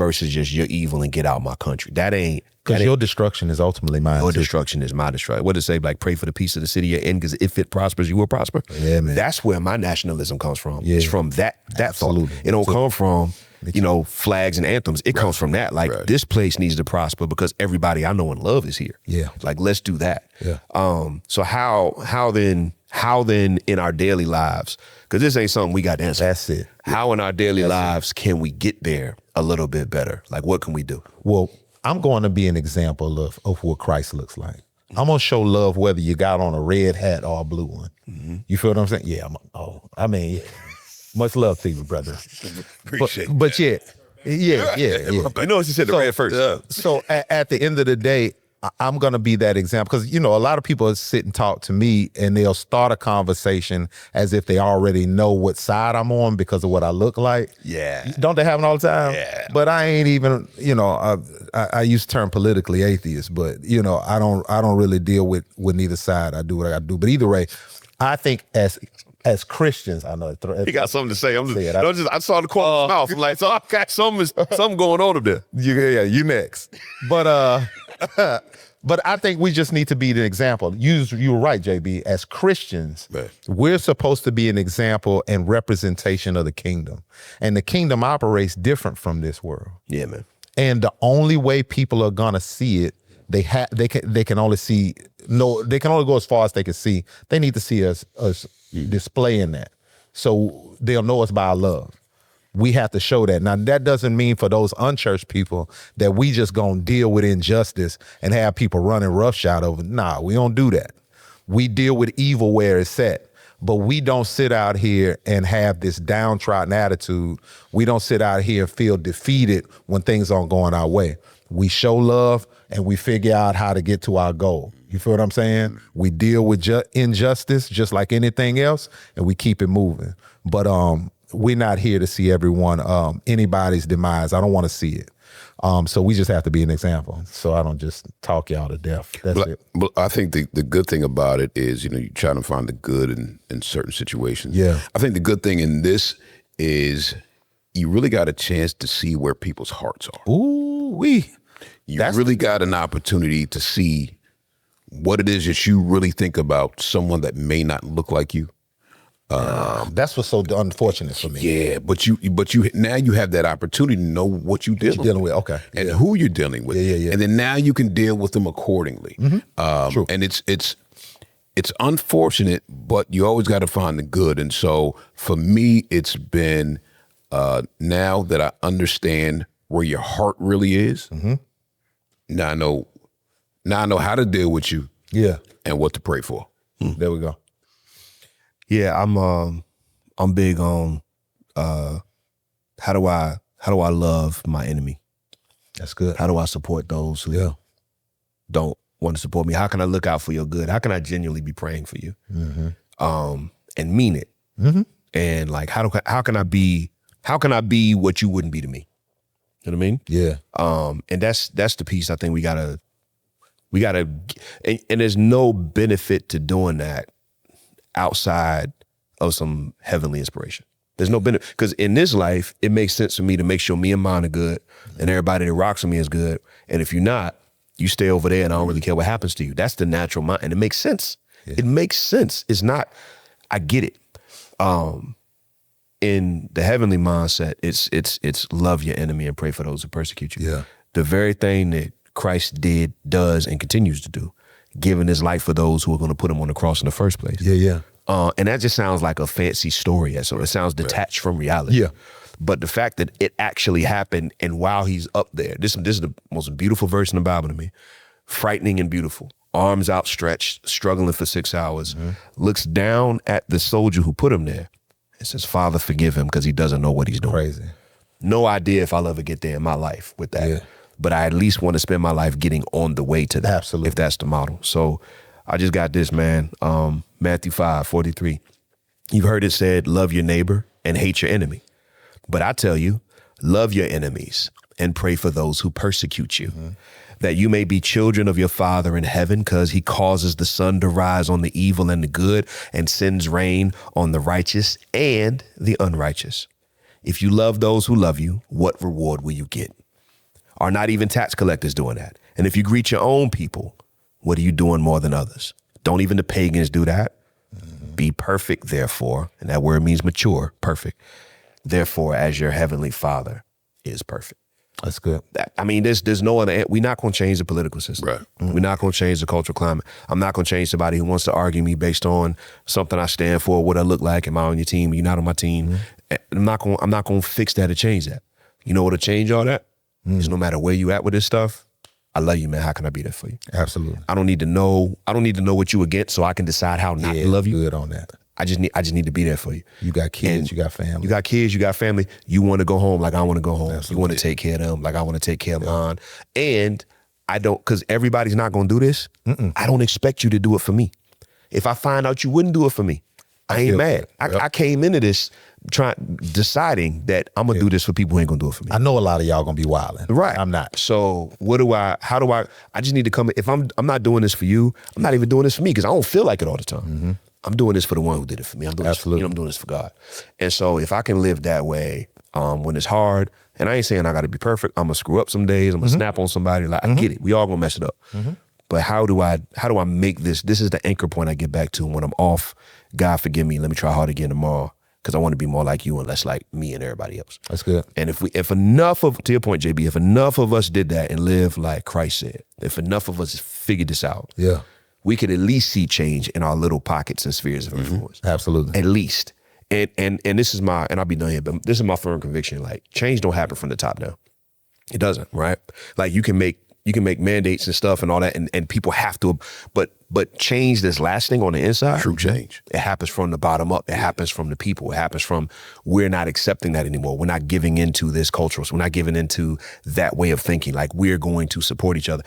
versus just you're evil and get out my country. That ain't. Because your destruction is ultimately mine. Your destruction is my destruction. What does it say? Like, pray for the peace of the city you're in, because if it prospers, you will prosper. Yeah, man. That's where my nationalism comes from. Yeah. It's from that thought. It don't come from, flags and anthems. It comes from that. Like, this place needs to prosper because everybody I know and love is here. Yeah. Like, let's do that. Yeah. So how then in our daily lives, because this ain't something we got to answer. That's it. How in our daily lives can we get there a little bit better? Like, what can we do? Well, I'm going to be an example of what Christ looks like. I'm going to show love whether you got on a red hat or a blue one. Mm-hmm. You feel what I'm saying? Yeah. Much love to you, brother. Appreciate it. But yeah. I know you said the red first. So at the end of the day, I'm going to be that example because, a lot of people sit and talk to me and they'll start a conversation as if they already know what side I'm on because of what I look like. Yeah. Don't they happen all the time? Yeah. But I ain't even, I use the term politically atheist, but, I don't really deal with neither side. I do what I do. But either way, I think as Christians, I know he got something to say. I saw the corner of his mouth. I'm like, so I got something going on up there. You next. But I think we just need to be the example. You were right, JB. As Christians, we're supposed to be an example and representation of the kingdom. And the kingdom operates different from this world. Yeah, man. And the only way people are gonna see it, they can only go as far as they can see. They need to see us displaying that. So they'll know us by our love. We have to show that. Now, that doesn't mean for those unchurched people that we just gonna deal with injustice and have people running roughshod over. Nah, we don't do that. We deal with evil where it's at. But we don't sit out here and have this downtrodden attitude. We don't sit out here and feel defeated when things aren't going our way. We show love and we figure out how to get to our goal. You feel what I'm saying? We deal with injustice just like anything else, and we keep it moving. But we're not here to see anybody's demise. I don't want to see it. So we just have to be an example. So I don't just talk y'all to death. That's it. But I think the good thing about it is, you're trying to find the good in certain situations. Yeah. I think the good thing in this is you really got a chance to see where people's hearts are. Ooh-wee. You really got an opportunity to see what it is that you really think about someone that may not look like you. That's what's so unfortunate for me. Yeah, but you now you have that opportunity to know what you're dealing with. Okay, and who you're dealing with. Yeah. And then now you can deal with them accordingly. Mm-hmm. True. And it's unfortunate, but you always got to find the good. And so for me, it's been now that I understand where your heart really is. Mm-hmm. Now I know how to deal with you. Yeah, and what to pray for. There we go. Yeah, I'm big on how do I love my enemy? That's good. How do I support those who don't want to support me? How can I look out for your good? How can I genuinely be praying for you? Mm-hmm. And mean it? Mm-hmm. And like how can I be what you wouldn't be to me? You know what I mean? Yeah. And that's the piece I think we gotta and there's no benefit to doing that outside of some heavenly inspiration. There's no benefit, because in this life, it makes sense for me to make sure me and mine are good and everybody that rocks with me is good. And if you're not, you stay over there and I don't really care what happens to you. That's the natural mind. And it makes sense. Yeah. It makes sense. It's not, I get it. In the heavenly mindset, it's love your enemy and pray for those who persecute you. Yeah. The very thing that Christ did, does, and continues to do, giving his life for those who are going to put him on the cross in the first place. Yeah. And that just sounds like a fancy story. So it sounds detached from reality. Yeah. But the fact that it actually happened, and while he's up there, this is the most beautiful verse in the Bible to me. Frightening and beautiful. Arms outstretched, struggling for 6 hours, looks down at the soldier who put him there and says, Father, forgive him because he doesn't know what he's doing. Crazy. No idea if I'll ever get there in my life with that. Yeah. But I at least want to spend my life getting on the way to that. Absolutely. If that's the model. So I just got this, man. Matthew 5:43. You've heard it said, love your neighbor and hate your enemy. But I tell you, love your enemies and pray for those who persecute you, that you may be children of your Father in heaven, because he causes the sun to rise on the evil and the good and sends rain on the righteous and the unrighteous. If you love those who love you, what reward will you get? Are not even tax collectors doing that? And if you greet your own people, what are you doing more than others? Don't even the pagans do that? Be perfect, therefore, and that word means mature, perfect. Therefore, as your heavenly Father is perfect. That's good. I mean, there's no other. We're not going to change the political system. Right. We're not going to change the cultural climate. I'm not going to change somebody who wants to argue me based on something I stand for, what I look like. Am I on your team? You're not on my team. I'm not going to fix that or change that. You know what'll change all that? Is no matter where you at with this stuff, I love you, man. How can I be there for you? Absolutely. I don't need to know what you against so I can decide how not to love you. Good on that. I just need to be there for you. You got kids, And you got family. You got kids, you got family. You want to go home like I want to go home. Absolutely. You want to take care of them like I want to take care of mine. And I don't, because everybody's not going to do this. I don't expect you to do it for me. If I find out you wouldn't do it for me, I ain't feel mad. that. I came into this deciding that I'm going to do this for people who ain't going to do it for me. I know a lot of y'all gonna be wilding. Right. I'm not. So how do I just need to come, if I'm not doing this for you, I'm not even doing this for me because I don't feel like it all the time. I'm doing this for the one who did it for me. I'm doing Absolutely. This, I'm doing this for God. And so if I can live that way when it's hard, and I ain't saying I got to be perfect. I'm gonna screw up some days. I'm gonna snap on somebody. Like I get it. We all gonna mess it up. But how do I make this? This is the anchor point I get back to when I'm off. God forgive me. Let me try hard again tomorrow because I want to be more like you and less like me and everybody else. That's good. And if enough of, to your point, JB, if enough of us did that and lived like Christ said, if enough of us figured this out, Yeah. we could at least see change in our little pockets and spheres of influence. Absolutely. At least. And this is and I'll be done here, but this is my firm conviction. Like change don't happen from the top down. It doesn't, right? Like you can make mandates and stuff and all that, and people have to, but change that's lasting on the inside. True change. It happens from the bottom up. It happens from the people. It happens from we're not accepting that anymore. We're not giving into this culture. So we're not giving into that way of thinking. Like we're going to support each other.